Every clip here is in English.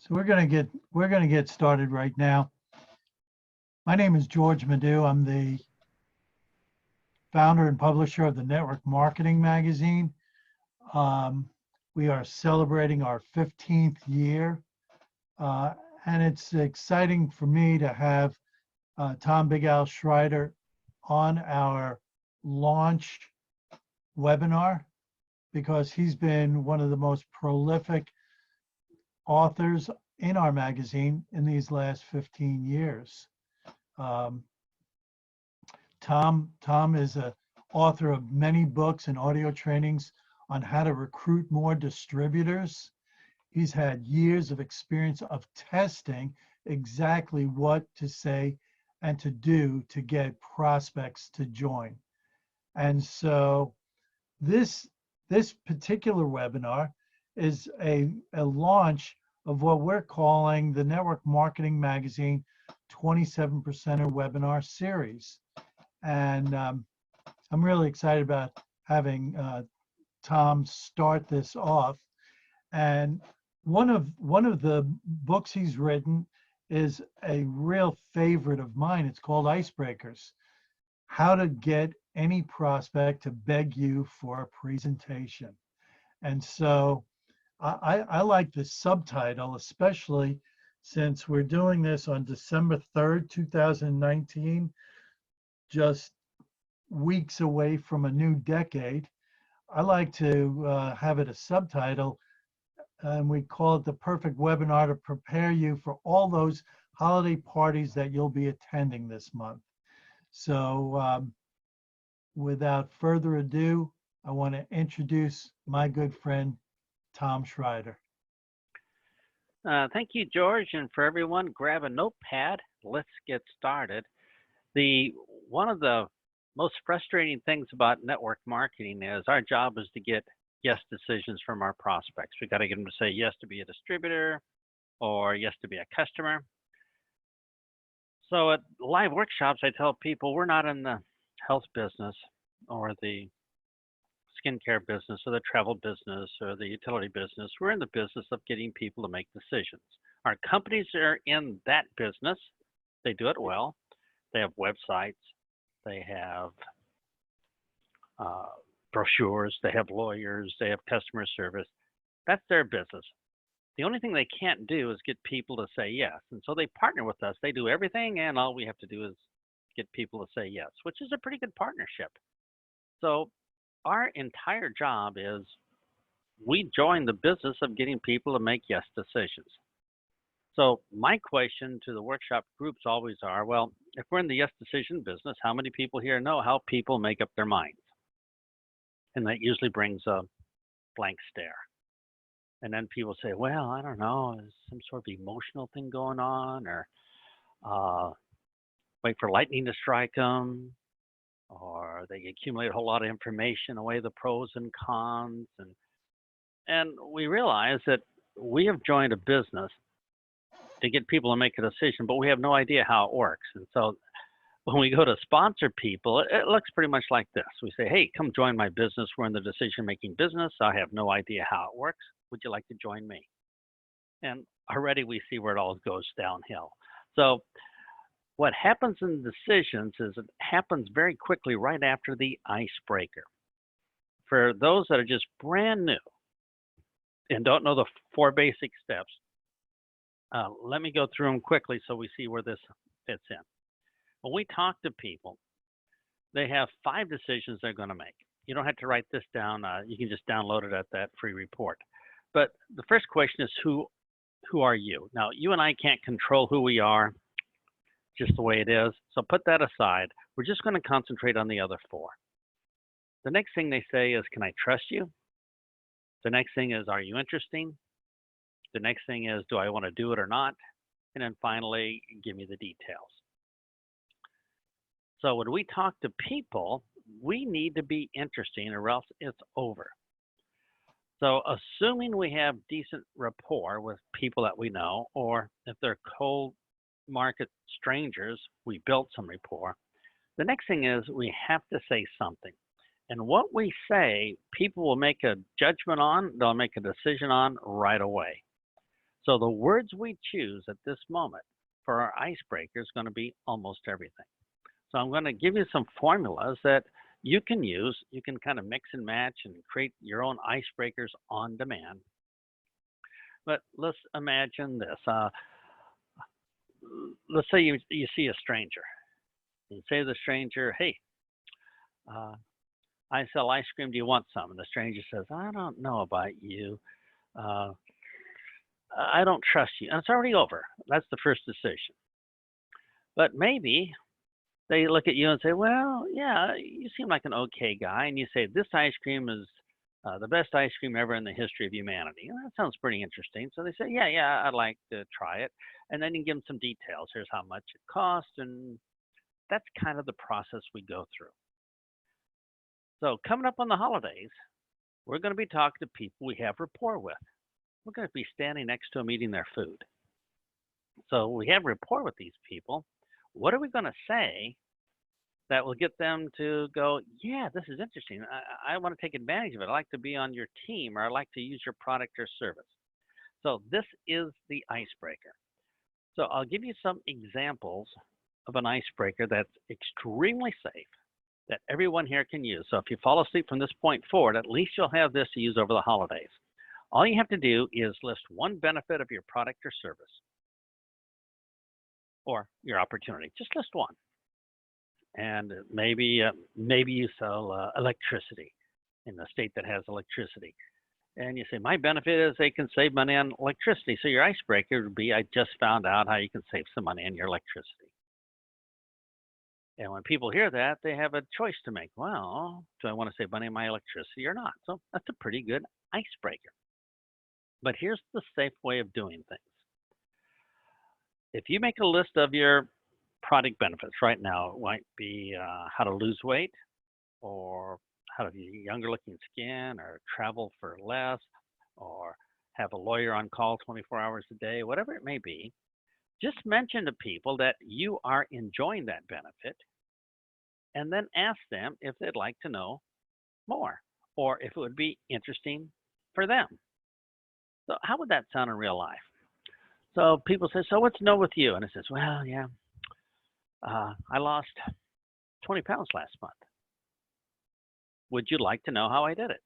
So we're gonna get started right now. My name is George Madu. I'm the founder and publisher of the Network Marketing Magazine. We are celebrating our 15th year, and it's exciting for me to have Tom Big Al Schreiter on our launch webinar because he's been one of the most prolific authors in our magazine in these last 15 years. Tom is an author of many books and audio trainings on how to recruit more distributors. He's had years of experience of testing exactly what to say and to do to get prospects to join. And so this particular webinar is a launch of what we're calling the Network Marketing Magazine 27% webinar series. And I'm really excited about having Tom start this off. And one of the books he's written is a real favorite of mine. It's called Icebreakers: How to Get Any Prospect to Beg You for a Presentation. And so I like the subtitle, especially since we're doing this on December 3rd, 2019, just weeks away from a new decade. I like to have it a subtitle, and we call it the perfect webinar to prepare you for all those holiday parties that you'll be attending this month. So without further ado, I want to introduce my good friend, Tom Schreiter. Thank you, George, and for everyone, grab a notepad. Let's get started. One of the most frustrating things about network marketing is our job is to get yes decisions from our prospects. We got to get them to say yes to be a distributor or yes to be a customer. So at live workshops, I tell people we're not in the health business or the skincare business or the travel business or the utility business. We're in the business of getting people to make decisions. Our companies are in that business. They do it well. They have websites. They have brochures. They have lawyers. They have customer service. That's their business. The only thing they can't do is get people to say yes. And so they partner with us. They do everything, and all we have to do is get people to say yes, which is a pretty good partnership. So our entire job is we join the business of getting people to make yes decisions. So my question to the workshop groups always are, well, if we're in the yes decision business, how many people here know how people make up their minds? And that usually brings a blank stare. And then people say, well, I don't know, is some sort of emotional thing going on, or wait for lightning to strike them, or they accumulate a whole lot of information, away the pros and cons. And we realize that we have joined a business to get people to make a decision, but we have no idea how it works. And so when we go to sponsor people, it looks pretty much like this. We say, hey, come join my business. We're in the decision-making business. I have no idea how it works. Would you like to join me? And already we see where it all goes downhill. So what happens in decisions is it happens very quickly right after the icebreaker. For those that are just brand new and don't know the 4 basic steps, let me go through them quickly so we see where this fits in. When we talk to people, they have 5 decisions they're going to make. You don't have to write this down. You can just download it at that free report. But the first question is, who are you? Now, you and I can't control who we are, just the way it is. So put that aside. We're just going to concentrate on the other 4. The next thing they say is, can I trust you? The next thing is, are you interesting? The next thing is, do I want to do it or not? And then finally, give me the details. So when we talk to people, we need to be interesting or else it's over. So assuming we have decent rapport with people that we know, or if they're cold market strangers, we built some rapport. The next thing is we have to say something. And what we say, people will make a judgment on, they'll make a decision on right away. So the words we choose at this moment for our icebreaker is going to be almost everything. So I'm going to give you some formulas that you can use. You can kind of mix and match and create your own icebreakers on demand. But let's imagine this. Let's say you see a stranger. You say to the stranger, hey, I sell ice cream. Do you want some? And the stranger says, I don't know about you. Uh, I don't trust you. And it's already over. That's the first decision. But maybe they look at you and say, well, yeah, you seem like an okay guy. And you say, this ice cream is the best ice cream ever in the history of humanity. And that sounds pretty interesting. So they say, yeah, I'd like to try it. And then you give them some details. Here's how much it costs. And that's kind of the process we go through. So coming up on the holidays, we're going to be talking to people we have rapport with. We're going to be standing next to them eating their food. So we have rapport with these people. What are we going to say that will get them to go, yeah, this is interesting. I want to take advantage of it. I like to be on your team, or I like to use your product or service. So this is the icebreaker. So I'll give you some examples of an icebreaker that's extremely safe that everyone here can use. So if you fall asleep from this point forward, at least you'll have this to use over the holidays. All you have to do is list one benefit of your product or service or your opportunity. Just list one. And maybe you sell electricity in a state that has electricity. And you say, my benefit is they can save money on electricity. So your icebreaker would be, I just found out how you can save some money on your electricity. And when people hear that, they have a choice to make. Well, do I want to save money on my electricity or not? So that's a pretty good icebreaker. But here's the safe way of doing things. If you make a list of your product benefits right now, it might be how to lose weight, or how to be younger looking skin, or travel for less, or have a lawyer on call 24 hours a day, whatever it may be. Just mention to people that you are enjoying that benefit, and then ask them if they'd like to know more, or if it would be interesting for them. So how would that sound in real life? So people say, so what's no with you? And it says, well, yeah, I lost 20 pounds last month. Would you like to know how I did it?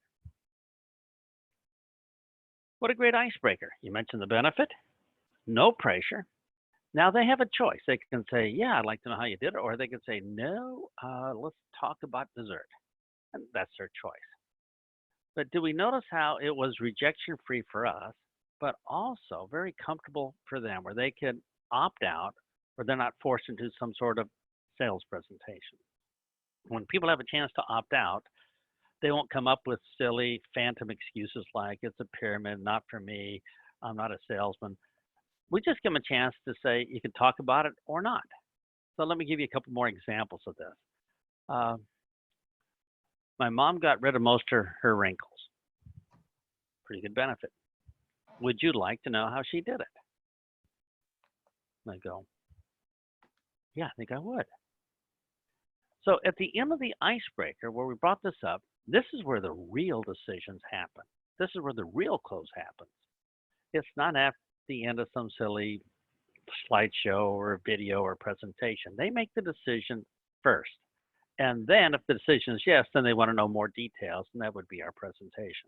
What a great icebreaker. You mentioned the benefit, no pressure. Now they have a choice. They can say, yeah, I'd like to know how you did it. Or they can say, no, let's talk about dessert. And that's their choice. But do we notice how it was rejection-free for us, but also very comfortable for them, where they could opt out, or they're not forced into some sort of sales presentation? When people have a chance to opt out, they won't come up with silly phantom excuses like, it's a pyramid, not for me, I'm not a salesman. We just give them a chance to say, you can talk about it or not. So let me give you a couple more examples of this. My mom got rid of most of her wrinkles. Pretty good benefit. Would you like to know how she did it? And I go, yeah, I think I would. So at the end of the icebreaker, where we brought this up, this is where the real decisions happen. This is where the real close happens. It's not at the end of some silly slideshow or video or presentation. They make the decision first. And then if the decision is yes, then they want to know more details, and that would be our presentation.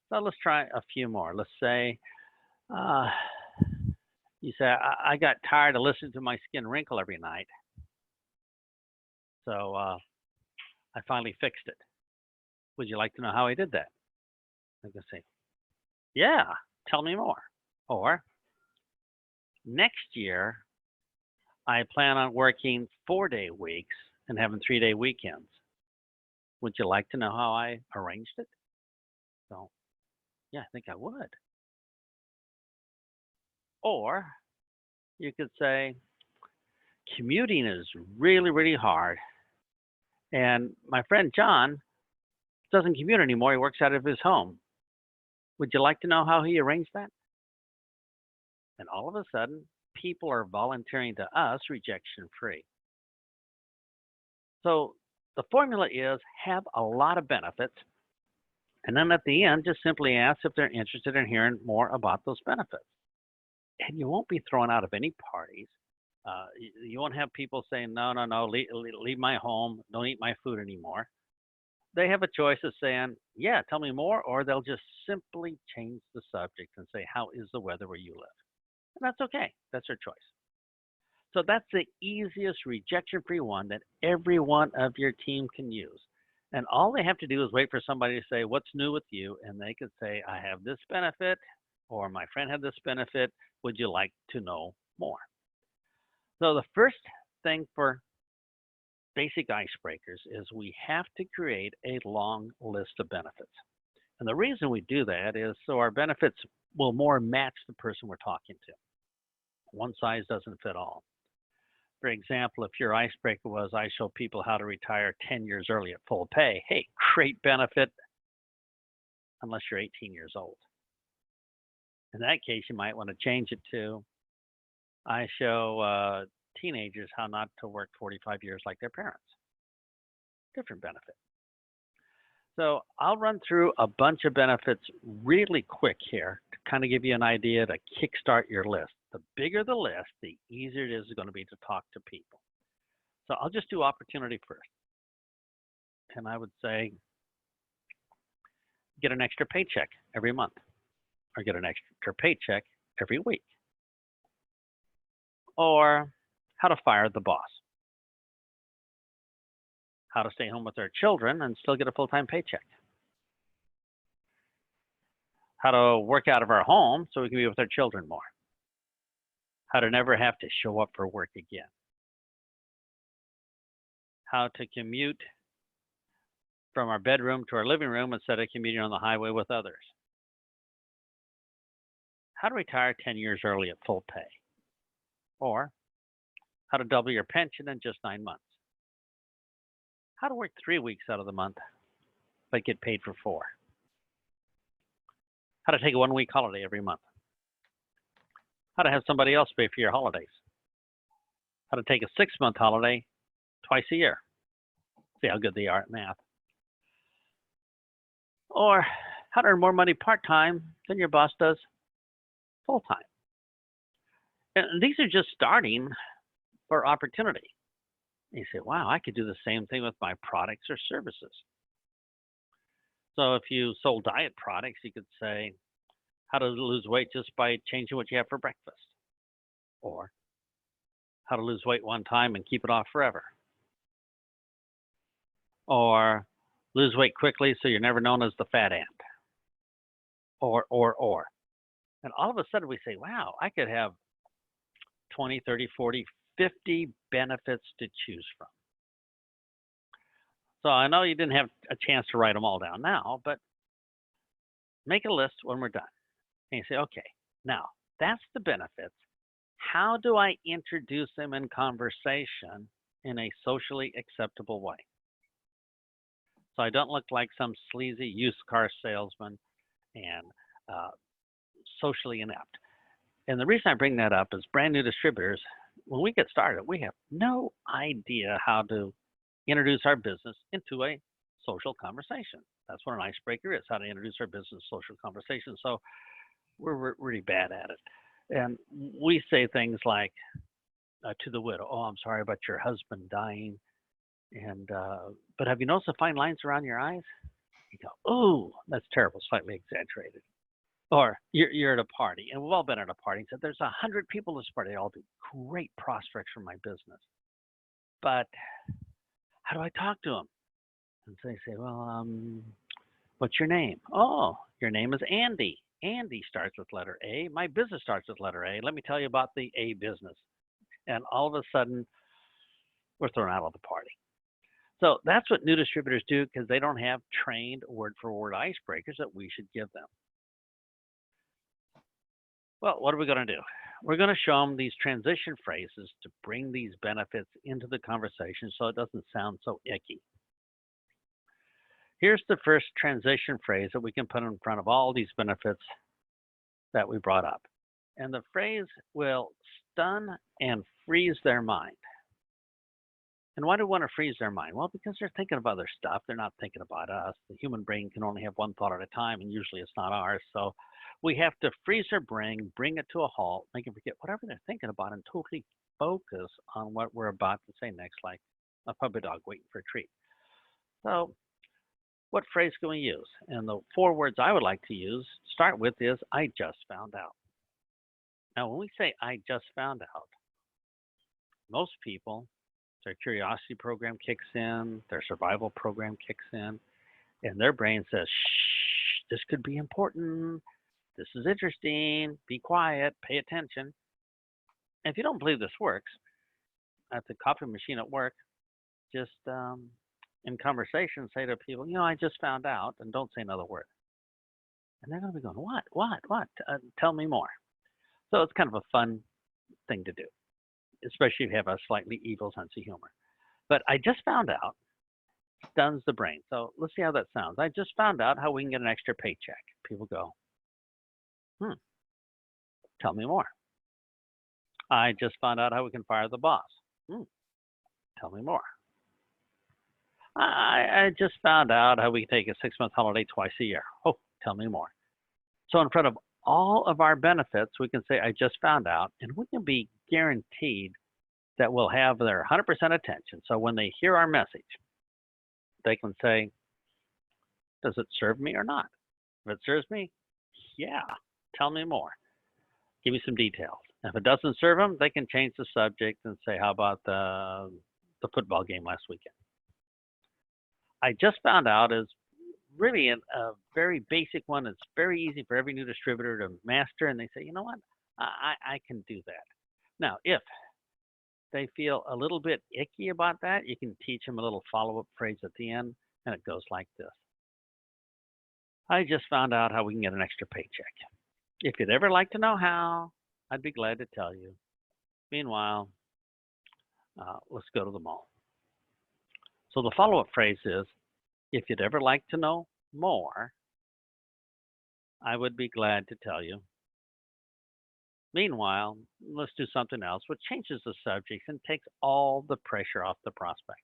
So let's try a few more. Let's say you say, I got tired of listening to my skin wrinkle every night. So I finally fixed it. Would you like to know how I did that? I can say, yeah, tell me more. Or next year, I plan on working 4-day weeks and having 3-day weekends. Would you like to know how I arranged it? So, yeah, I think I would. Or you could say, commuting is really, really hard. And my friend John doesn't commute anymore. He works out of his home. Would you like to know how he arranged that? And all of a sudden, people are volunteering to us rejection-free. So the formula is have a lot of benefits And then at the end, just simply ask if they're interested in hearing more about those benefits. And you won't be thrown out of any parties. You won't have people saying, no, no, no, leave my home, don't eat my food anymore. They have a choice of saying, yeah, tell me more, or they'll just simply change the subject and say, how is the weather where you live? And that's okay. That's their choice. So that's the easiest rejection-free one that every one of your team can use. And all they have to do is wait for somebody to say, what's new with you? And they could say, I have this benefit, or my friend had this benefit. Would you like to know more? So the first thing for basic icebreakers is we have to create a long list of benefits. And the reason we do that is so our benefits will more match the person we're talking to. One size doesn't fit all. For example, if your icebreaker was, I show people how to retire 10 years early at full pay, hey, great benefit, unless you're 18 years old. In that case, you might want to change it to, I show teenagers how not to work 45 years like their parents. Different benefit. So I'll run through a bunch of benefits really quick here to kind of give you an idea to kickstart your list. The bigger the list, the easier it is going to be to talk to people. So I'll just do opportunity first. And I would say, get an extra paycheck every month, or get an extra paycheck every week, or how to fire the boss, how to stay home with our children and still get a full-time paycheck, how to work out of our home so we can be with our children more, how to never have to show up for work again, how to commute from our bedroom to our living room instead of commuting on the highway with others, how to retire 10 years early at full pay, or how to double your pension in just 9 months, how to work 3 weeks out of the month but get paid for 4, how to take a 1-week holiday every month, how to have somebody else pay for your holidays, how to take a 6-month holiday twice a year. See how good they are at math. Or how to earn more money part-time than your boss does full-time. And these are just starting for opportunity. And you say, wow, I could do the same thing with my products or services. So if you sold diet products, you could say how to lose weight just by changing what you have for breakfast, or how to lose weight one time and keep it off forever, or lose weight quickly so you're never known as the fat ant, or. And all of a sudden we say, wow, I could have 20, 30, 40, 50 benefits to choose from. So I know you didn't have a chance to write them all down now, but make a list when we're done. And you say, okay, now that's the benefits. How do I introduce them in conversation in a socially acceptable way? So I don't look like some sleazy used car salesman and socially inept. And the reason I bring that up is brand new distributors, when we get started, we have no idea how to introduce our business into a social conversation. That's what an icebreaker is, how to introduce our business social conversation. So we're really bad at it. And we say things like to the widow, oh, I'm sorry about your husband dying. And but have you noticed the fine lines around your eyes? You go, oh, that's terrible, slightly exaggerated. Or you're at a party, and we've all been at a party and said, there's 100 people at this party. They all be great prospects for my business. But how do I talk to them? And so they say, well, what's your name? Oh, your name is Andy. Andy starts with letter A. My business starts with letter A. Let me tell you about the A business. And all of a sudden, we're thrown out of the party. So that's what new distributors do because they don't have trained word-for-word icebreakers that we should give them. Well, what are we going to do? We're going to show them these transition phrases to bring these benefits into the conversation so it doesn't sound so icky. Here's the first transition phrase that we can put in front of all these benefits that we brought up. And the phrase will stun and freeze their mind. And why do we want to freeze their mind? Well, because they're thinking of other stuff. They're not thinking about us. The human brain can only have one thought at a time, and usually it's not ours. So we have to freeze their brain, bring it to a halt, make them forget whatever they're thinking about, and totally focus on what we're about to say next, like a puppy dog waiting for a treat. So what phrase can we use? And the 4 words I would like to use, start with is, I just found out. Now, when we say I just found out, most people, their curiosity program kicks in, their survival program kicks in, and their brain says, shh, this could be important. This is interesting. Be quiet. Pay attention. And if you don't believe this works, at the coffee machine at work, just in conversation, say to people, I just found out, and don't say another word. And they're going to be going, what? Tell me more. So it's kind of a fun thing to do, especially if you have a slightly evil sense of humor. But I just found out stuns the brain. So let's see how that sounds. I just found out how we can get an extra paycheck. People go, tell me more. I just found out how we can fire the boss. Tell me more. I just found out how we can take a 6-month holiday twice a year. Oh, tell me more. So in front of all of our benefits, we can say, I just found out, and we can be guaranteed that we'll have their 100% attention. So when they hear our message, they can say, does it serve me or not? If it serves me, yeah, tell me more. Give me some details. If it doesn't serve them, they can change the subject and say, how about the football game last weekend? I just found out is really a very basic one. It's very easy for every new distributor to master, and they say, you know what, I can do that. Now, if they feel a little bit icky about that, you can teach them a little follow-up phrase at the end, and it goes like this. I just found out how we can get an extra paycheck. If you'd ever like to know how, I'd be glad to tell you. Meanwhile, let's go to the mall. So the follow-up phrase is, if you'd ever like to know more, I would be glad to tell you. Meanwhile, let's do something else, which changes the subject and takes all the pressure off the prospect.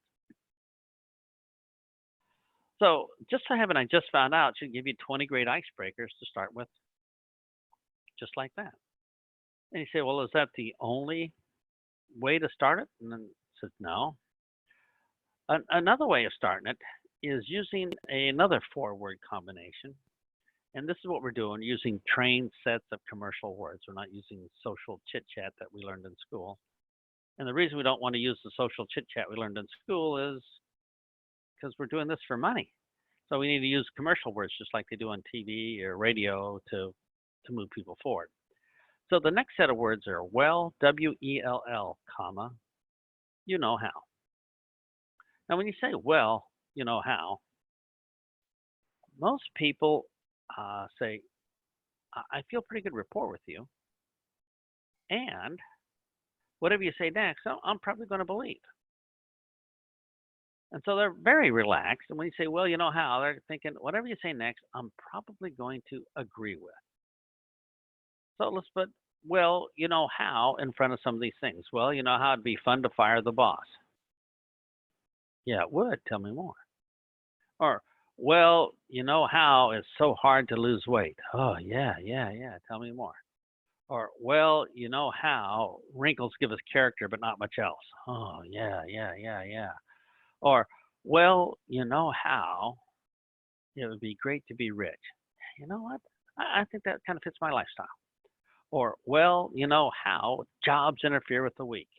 So just for having I just found out should give you 20 great icebreakers to start with, just like that. And you say, well, is that the only way to start it? And then it says, no. Another way of starting it is using another 4-word combination. And this is what we're doing, using trained sets of commercial words. We're not using social chit-chat that we learned in school. And the reason we don't want to use the social chit-chat we learned in school is because we're doing this for money. So we need to use commercial words just like they do on TV or radio to move people forward. So the next set of words are well, W-E-L-L, comma, you know how. Now, when you say, well, you know how, most people say, I feel pretty good rapport with you. And whatever you say next, I'm probably going to believe. And so they're very relaxed. And when you say, well, you know how, they're thinking, whatever you say next, I'm probably going to agree with. So let's put, well, you know how in front of some of these things. Well, you know how it'd be fun to fire the boss. Yeah, it would. Tell me more. Or, well, you know how it's so hard to lose weight. Oh, yeah. Tell me more. Or, well, you know how wrinkles give us character, but not much else. Oh, yeah. Or, well, you know how it would be great to be rich. You know what? I think that kind of fits my lifestyle. Or, well, you know how jobs interfere with the week.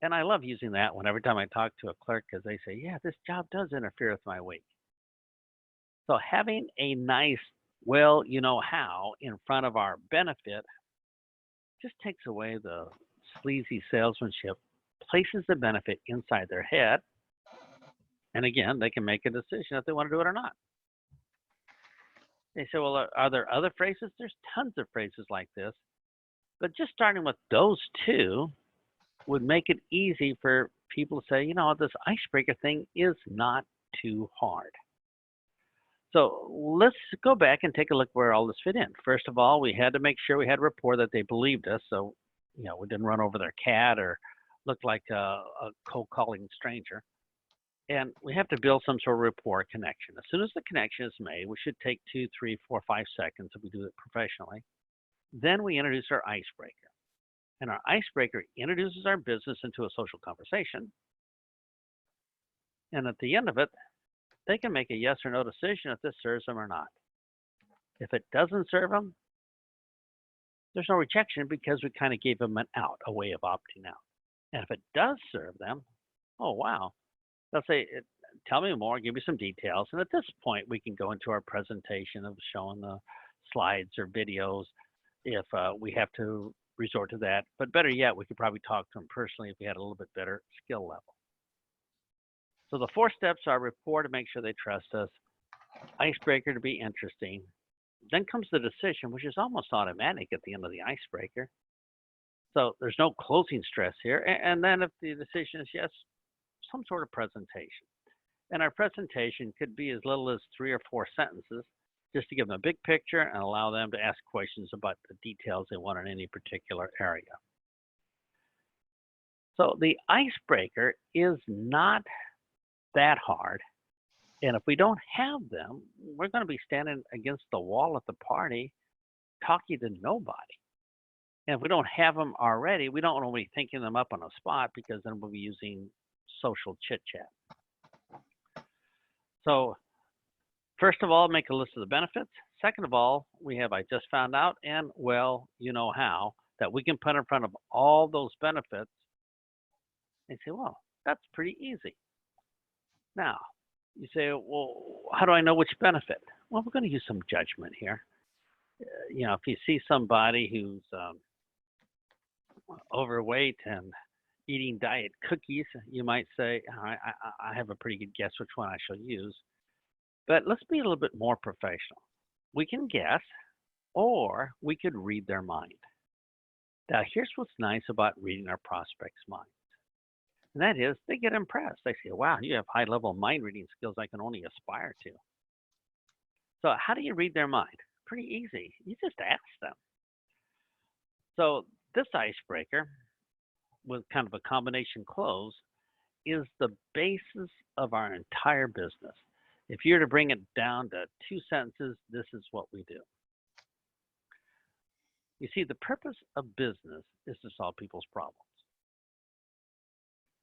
And I love using that one every time I talk to a clerk because they say, yeah, this job does interfere with my week. So having a nice, well, you know how in front of our benefit just takes away the sleazy salesmanship, places the benefit inside their head. And again, they can make a decision if they want to do it or not. They say, well, are there other phrases? There's tons of phrases like this. But just starting with those 2 would make it easy for people to say, you know, this icebreaker thing is not too hard. So let's go back and take a look where all this fit in. First of all, we had to make sure we had rapport that they believed us. So, you know, we didn't run over their cat or look like a cold calling stranger. And we have to build some sort of rapport connection. As soon as the connection is made, we should take 2, 3, 4, 5 seconds if we do it professionally. Then we introduce our icebreaker. And our icebreaker introduces our business into a social conversation. And at the end of it, they can make a yes or no decision if this serves them or not. If it doesn't serve them, there's no rejection because we kind of gave them an out, a way of opting out. And if it does serve them, oh, wow. They'll say, tell me more, give me some details. And at this point, we can go into our presentation of showing the slides or videos if we have to resort to that. But better yet, we could probably talk to them personally if we had a little bit better skill level. So the 4 steps are rapport to make sure they trust us, icebreaker to be interesting. Then comes the decision, which is almost automatic at the end of the icebreaker. So there's no closing stress here. And then if the decision is yes, some sort of presentation. And our presentation could be as little as 3 or 4 sentences, just to give them a big picture and allow them to ask questions about the details they want in any particular area. So the icebreaker is not that hard. And if we don't have them, we're going to be standing against the wall at the party, talking to nobody. And if we don't have them already, we don't want to be thinking them up on the spot because then we'll be using social chit chat. So first of all, make a list of the benefits. Second of all, we have I just found out and well, you know how, that we can put in front of all those benefits and say, well, that's pretty easy. Now, you say, well, how do I know which benefit? Well, we're going to use some judgment here. You know, if you see somebody who's overweight and eating diet cookies, you might say, I have a pretty good guess which one I shall use. But let's be a little bit more professional. We can guess, or we could read their mind. Now, here's what's nice about reading our prospects' minds. And that is, they get impressed. They say, wow, you have high-level mind reading skills I can only aspire to. So how do you read their mind? Pretty easy. You just ask them. So this icebreaker, with kind of a combination close, is the basis of our entire business. If you're to bring it down to 2 sentences, this is what we do. You see, the purpose of business is to solve people's problems.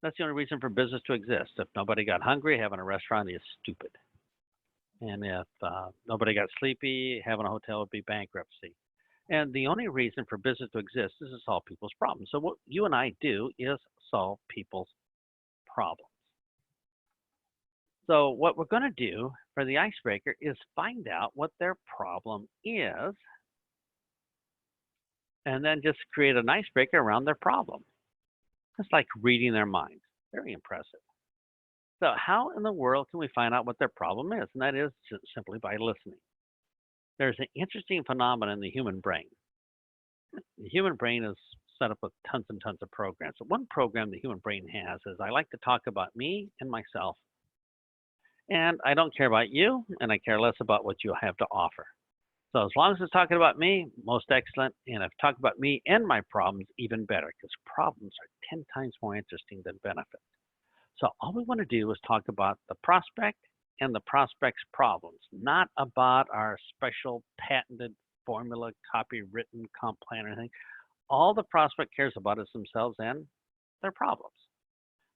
That's the only reason for business to exist. If nobody got hungry, having a restaurant is stupid. And if nobody got sleepy, having a hotel would be bankruptcy. And the only reason for business to exist is to solve people's problems. So what you and I do is solve people's problems. So what we're going to do for the icebreaker is find out what their problem is, and then just create an icebreaker around their problem. It's like reading their minds. Very impressive. So how in the world can we find out what their problem is? And that is just simply by listening. There's an interesting phenomenon in the human brain. The human brain is set up with tons and tons of programs. So one program the human brain has is I like to talk about me and myself. And I don't care about you, and I care less about what you have to offer. So as long as it's talking about me, most excellent. And if it's talking about me and my problems, even better, because problems are 10 times more interesting than benefits. So all we want to do is talk about the prospect and the prospect's problems, not about our special patented formula, copywritten comp plan or anything. All the prospect cares about is themselves and their problems.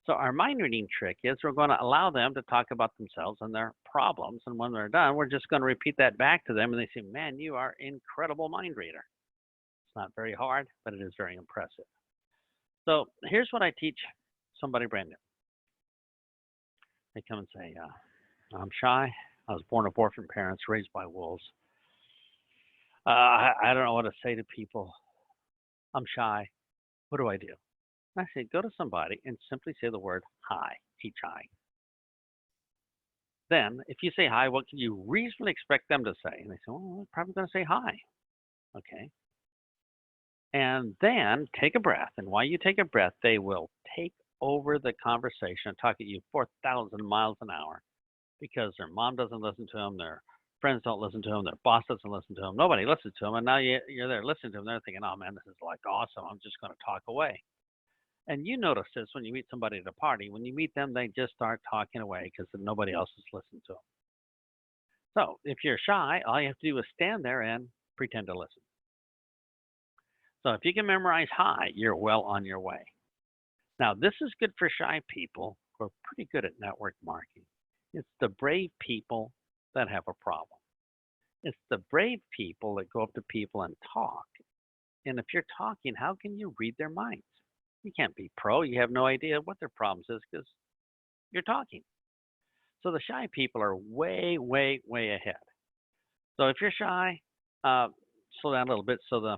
So our mind reading trick is we're going to allow them to talk about themselves and their problems. And when they're done, we're just going to repeat that back to them. And they say, man, you are an incredible mind reader. It's not very hard, but it is very impressive. So here's what I teach somebody brand new. They come and say, I'm shy. I was born of orphan parents, raised by wolves. I don't know what to say to people. I'm shy. What do I do? I say, go to somebody and simply say the word hi, H-I. Then, if you say hi, what can you reasonably expect them to say? And they say, well, I'm probably going to say hi. Okay. And then take a breath. And while you take a breath, they will take over the conversation and talk at you 4,000 miles an hour because their mom doesn't listen to them, their friends don't listen to them, their boss doesn't listen to them, nobody listens to them. And now you're there listening to them. They're thinking, oh, man, this is like awesome. I'm just going to talk away. And you notice this when you meet somebody at a party. When you meet them, they just start talking away because nobody else is listening to them. So if you're shy, all you have to do is stand there and pretend to listen. So if you can memorize hi, you're well on your way. Now, this is good for shy people who are pretty good at network marketing. It's the brave people that have a problem. It's the brave people that go up to people and talk. And if you're talking, how can you read their minds? You can't be pro. You have no idea what their problems is because you're talking. So the shy people are way, way, way ahead. So if you're shy, slow down a little bit so the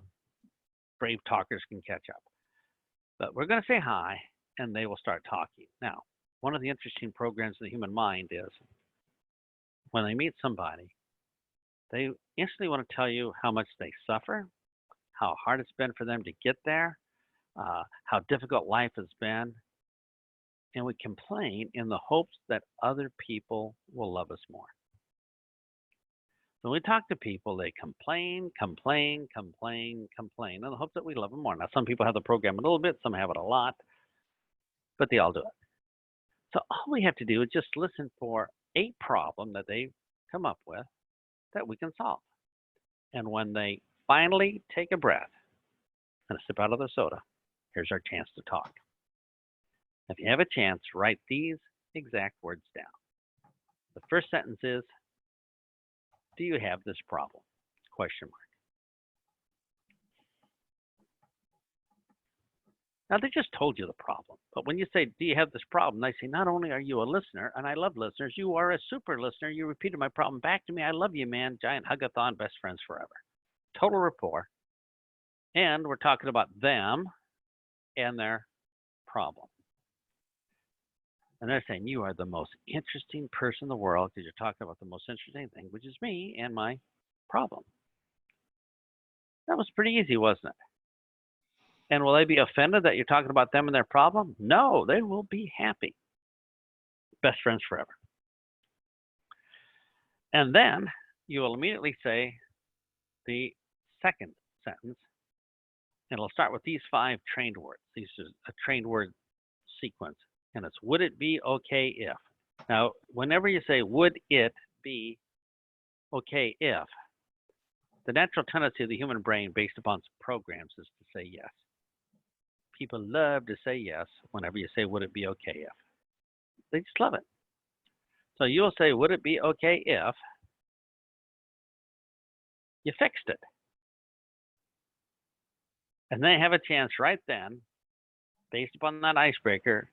brave talkers can catch up. But we're going to say hi, and they will start talking. Now, one of the interesting programs in the human mind is when they meet somebody, they instantly want to tell you how much they suffer, how hard it's been for them to get there, how difficult life has been. And we complain in the hopes that other people will love us more. So when we talk to people, they complain, complain, complain, complain, in the hopes that we love them more. Now, some people have the program a little bit, some have it a lot, but they all do it. So all we have to do is just listen for a problem that they come up with that we can solve. And when they finally take a breath and a sip out of their soda, here's our chance to talk. If you have a chance, write these exact words down. The first sentence is, do you have this problem? Question mark. Now, they just told you the problem. But when you say, do you have this problem? They say, not only are you a listener, and I love listeners, you are a super listener. You repeated my problem back to me. I love you, man. Giant hug-a-thon, best friends forever. Total rapport. And we're talking about them and their problem. And they're saying, you are the most interesting person in the world because you're talking about the most interesting thing, which is me and my problem. That was pretty easy, wasn't it? And will they be offended that you're talking about them and their problem? No, they will be happy. Best friends forever. And then you will immediately say the second sentence, and it'll start with these 5 trained words. These are a trained word sequence. And it's, would it be okay if? Now, whenever you say, would it be okay if, the natural tendency of the human brain based upon programs is to say yes. People love to say yes whenever you say, would it be okay if? They just love it. So you'll say, would it be okay if you fixed it? And they have a chance right then, based upon that icebreaker,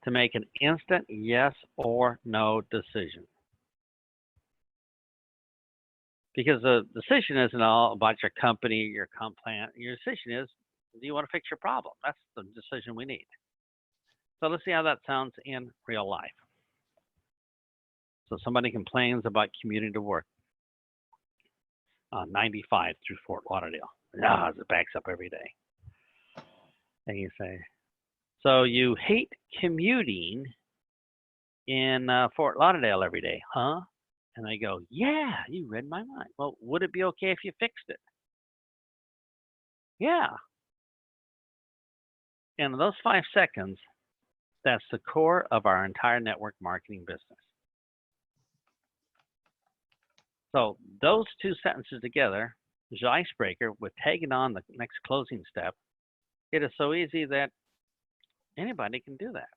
to make an instant yes or no decision. Because the decision isn't all about your company, your comp plan. Your decision is, do you want to fix your problem? That's the decision we need. So let's see how that sounds in real life. So somebody complains about commuting to work on 95 through Fort Lauderdale. It backs up every day. And you say, so you hate commuting in Fort Lauderdale every day, huh? And they go, yeah, you read my mind. Well, would it be okay if you fixed it? Yeah. And in those 5 seconds, that's the core of our entire network marketing business. So those 2 sentences together is the icebreaker with tagging on the next closing step. It is so easy that anybody can do that.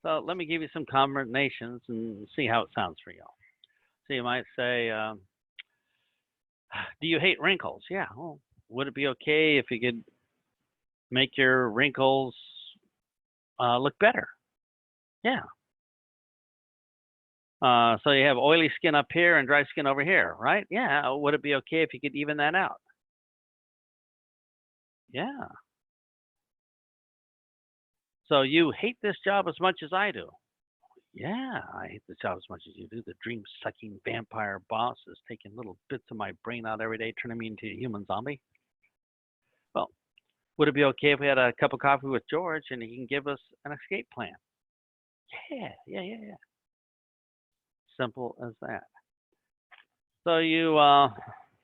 So let me give you some combinations and see how it sounds for y'all. So you might say, do you hate wrinkles? Yeah. Well, would it be okay if you could make your wrinkles look better? Yeah. So you have oily skin up here and dry skin over here, right? Yeah. Would it be okay if you could even that out? Yeah. So you hate this job as much as I do. Yeah, I hate this job as much as you do. The dream-sucking vampire boss is taking little bits of my brain out every day, turning me into a human zombie. Well, would it be okay if we had a cup of coffee with George and he can give us an escape plan? Yeah. Simple as that. So you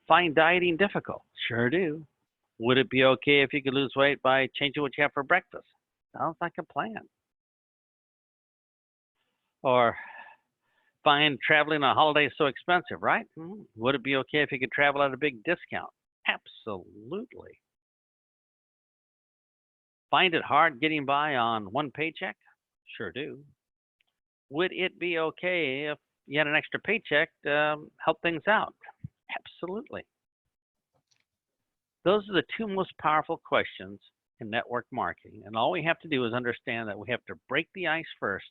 find dieting difficult? Sure do. Would it be okay if you could lose weight by changing what you have for breakfast? Sounds like a plan. Or find traveling on a holiday so expensive, right? Would it be okay if you could travel at a big discount? Absolutely. Find it hard getting by on one paycheck? Sure do. Would it be okay if you had an extra paycheck to help things out? Absolutely. Those are the two most powerful questions in network marketing. And all we have to do is understand that we have to break the ice first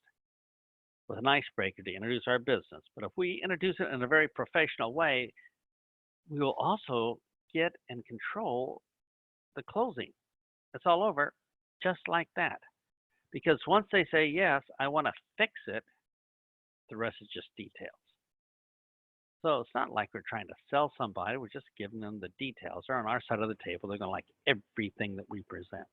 with an icebreaker to introduce our business. But if we introduce it in a very professional way, we will also get and control the closing. It's all over just like that. Because once they say, yes, I want to fix it, the rest is just details. So it's not like we're trying to sell somebody. We're just giving them the details. They're on our side of the table. They're going to like everything that we present.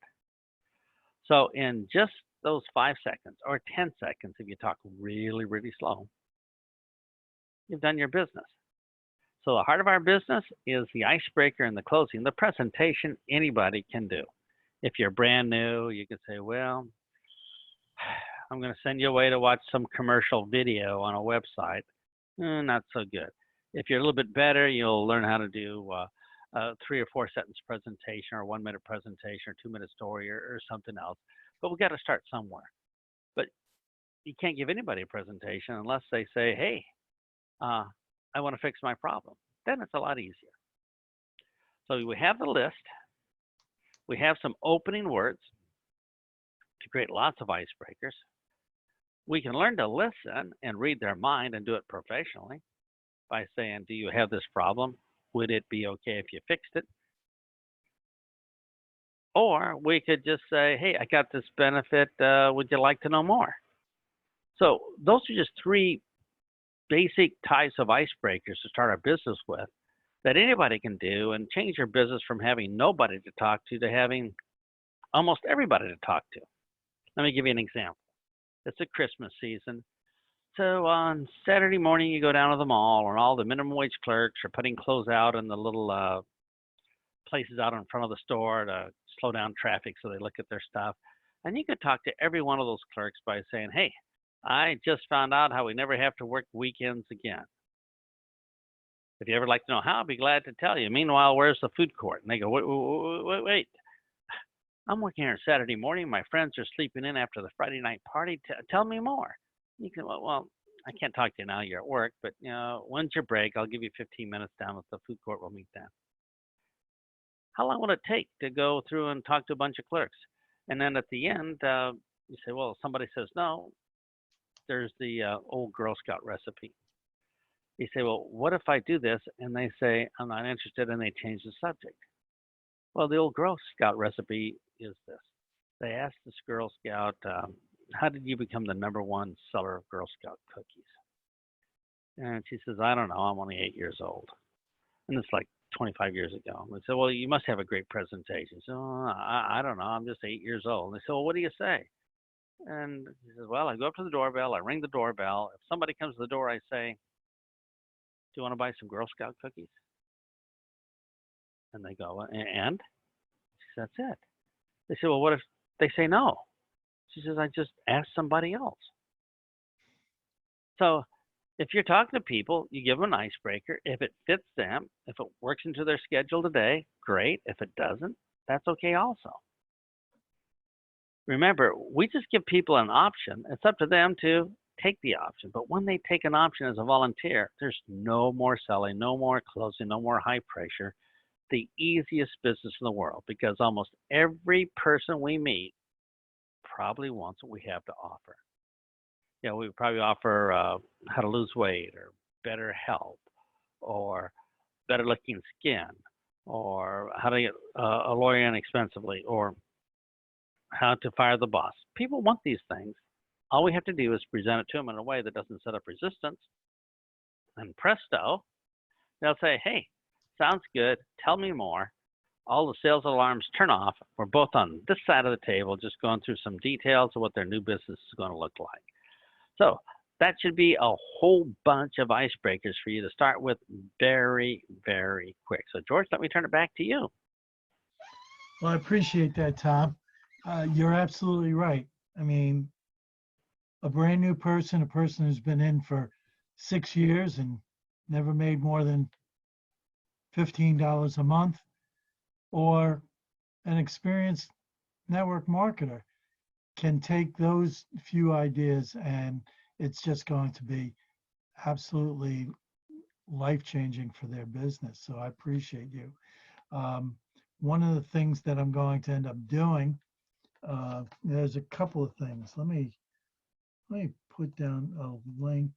So in just those 5 seconds or 10 seconds, if you talk really, really slow, you've done your business. So the heart of our business is the icebreaker and the closing. The presentation, anybody can do. If you're brand new, you can say, well, I'm going to send you away to watch some commercial video on a website. Not so good. If you're a little bit better, you'll learn how to do a 3 or 4 sentence presentation or a 1 minute presentation or 2 minute story or something else. But we've got to start somewhere. But you can't give anybody a presentation unless they say, hey, I want to fix my problem. Then it's a lot easier. So we have the list. We have some opening words to create lots of icebreakers. We can learn to listen and read their mind and do it professionally by saying, do you have this problem? Would it be okay if you fixed it? Or we could just say, hey, I got this benefit. Would you like to know more? So those are just 3 basic types of icebreakers to start our business with that anybody can do and change your business from having nobody to talk to having almost everybody to talk to. Let me give you an example. It's a Christmas season. So on Saturday morning, you go down to the mall and all the minimum wage clerks are putting clothes out in the little places out in front of the store to slow down traffic so they look at their stuff. And you can talk to every one of those clerks by saying, hey, I just found out how we never have to work weekends again. If you ever like to know how, I'll be glad to tell you. Meanwhile, where's the food court? And they go, wait. I'm working here Saturday morning. My friends are sleeping in after the Friday night party. Tell me more. You can, well, I can't talk to you now. You're at work, but when's your break? I'll give you 15 minutes down at the food court. We'll meet then. How long will it take to go through and talk to a bunch of clerks? And then at the end, you say, well, somebody says no. There's the old Girl Scout recipe. You say, well, what if I do this? And they say, I'm not interested, and they change the subject. Well, the old Girl Scout recipe is this. They asked this Girl Scout, how did you become the #1 seller of Girl Scout cookies? And she says, I don't know. I'm only 8 years old. And it's like 25 years ago. And they said, well, you must have a great presentation. So I don't know. I'm just 8 years old. And they said, well, what do you say? And he says, well, I go up to the doorbell. I ring the doorbell. If somebody comes to the door, I say, do you want to buy some Girl Scout cookies? And they go, and? She says, that's it. They say, well, what if they say no? She says, I just asked somebody else. So if you're talking to people, you give them an icebreaker. If it fits them, if it works into their schedule today, great. If it doesn't, that's okay also. Remember, we just give people an option. It's up to them to take the option. But when they take an option as a volunteer, there's no more selling, no more closing, no more high pressure. The easiest business in the world, because almost every person we meet probably wants what we have to offer. We probably offer how to lose weight or better health or better looking skin or how to get a lawyer inexpensively or how to fire the boss. People want these things. All we have to do is present it to them in a way that doesn't set up resistance. And presto, they'll say, hey, sounds good. Tell me more. All the sales alarms turn off. We're both on this side of the table, just going through some details of what their new business is going to look like. So that should be a whole bunch of icebreakers for you to start with very, very quick. So George, let me turn it back to you. Well, I appreciate that, Tom. You're absolutely right. I mean, a brand new person, a person who's been in for 6 years and never made more than $15 a month, or an experienced network marketer can take those few ideas and it's just going to be absolutely life changing for their business. So I appreciate you. Um, One of the things that I'm going to end up doing, there's a couple of things. Let me put down a link.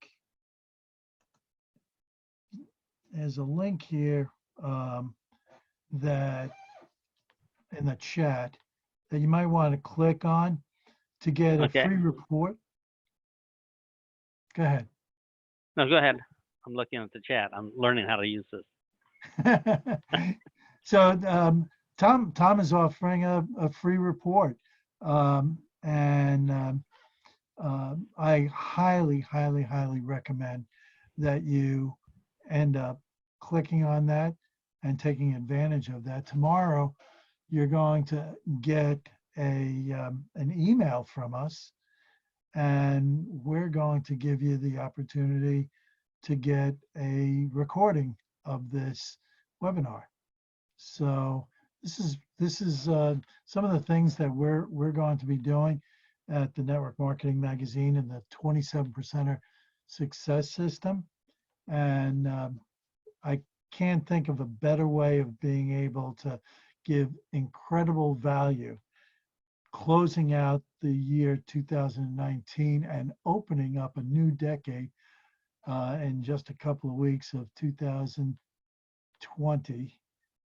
There's a link here that in the chat that you might want to click on to get a Okay. free report. Go ahead. No, go ahead. I'm looking at the chat. I'm learning how to use this. So Tom is offering a free report, and I highly recommend that you end up clicking on that and taking advantage of that. Tomorrow, you're going to get an email from us, and we're going to give you the opportunity to get a recording of this webinar. So this is some of the things that we're going to be doing at the Network Marketing Magazine and the 27%er Success System. And I can't think of a better way of being able to give incredible value, closing out the year 2019 and opening up a new decade in just a couple of weeks of 2020.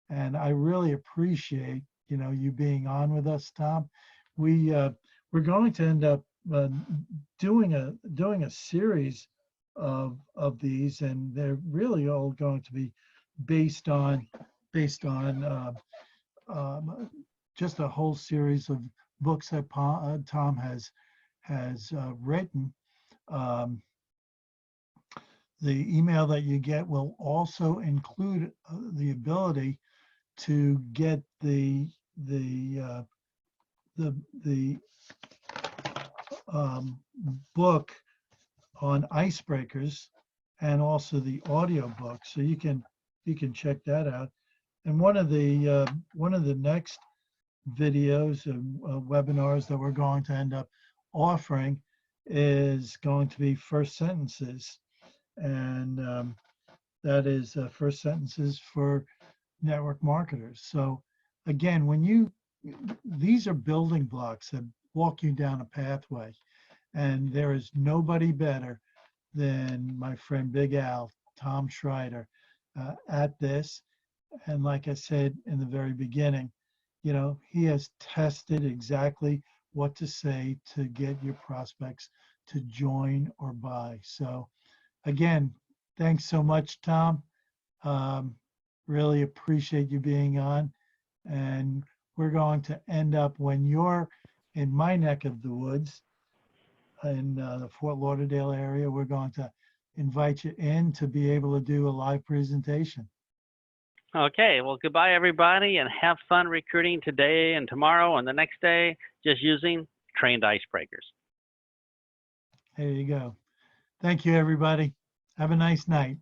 And I really appreciate you being on with us, Tom. We're going to end up doing a series of these, and they're really all going to be based on just a whole series of books that Tom has written. The email that you get will also include the ability to get the book on icebreakers and also the audio book, so you can check that out. And one of the next videos and webinars that we're going to end up offering is going to be first sentences, and that is first sentences for network marketers. So again, these are building blocks that walk you down a pathway, and there is nobody better than my friend Big Al, Tom Schreiter, at this. And like I said in the very beginning, he has tested exactly what to say to get your prospects to join or buy. So again, thanks so much, Tom. Really appreciate you being on. And we're going to end up, when you're in my neck of the woods in the Fort Lauderdale area, we're going to invite you in to be able to do a live presentation. Okay, well, goodbye, everybody, and have fun recruiting today and tomorrow and the next day, just using trained icebreakers. There you go. Thank you, everybody. Have a nice night.